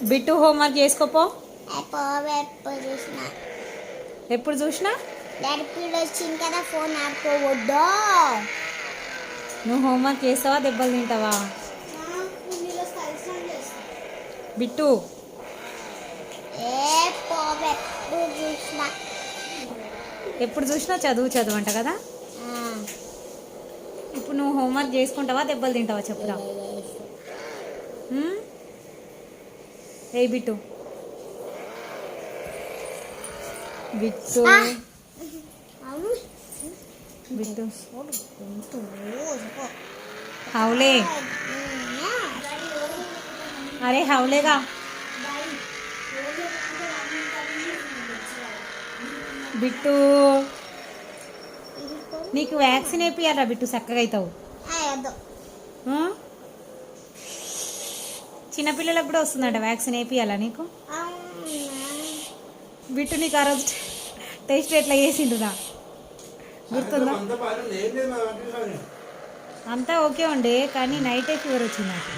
Bit homework చేసుకోపో. చూసిన ఎప్పుడు చూసినా డాడీ పిల్లలు వచ్చింది కదా ఫోన్ ఆడుకోవద్దు. నువ్వు హోంవర్క్ చేస్తావా దెబ్బలు తింటావా? బిట్టు చూసిన ఎప్పుడు చూసినా చదువు చదువు అంట కదా. ఇప్పుడు నువ్వు హోంవర్క్ చేసుకుంటావా దెబ్బలు తింటావా చెప్పురా. ఏ బిట్టు బిట్టు బిట్టు హౌలే. అరే హౌలేగా. బిట్టు నీకు వ్యాక్సిన్ వేపియాలా బిట్టు చక్కగా అవుతావు. చిన్నపిల్లలకు కూడా వస్తుందంట వ్యాక్సిన్ వేపియాలా నీకు? బిట్టు నీకు ఆ రోజు టెస్ట్ ఎట్లా చేసిండురా గుర్తుందా? అంతా ఓకే ఉండే కానీ నైటే ఫీవర్ వచ్చింది నాకు.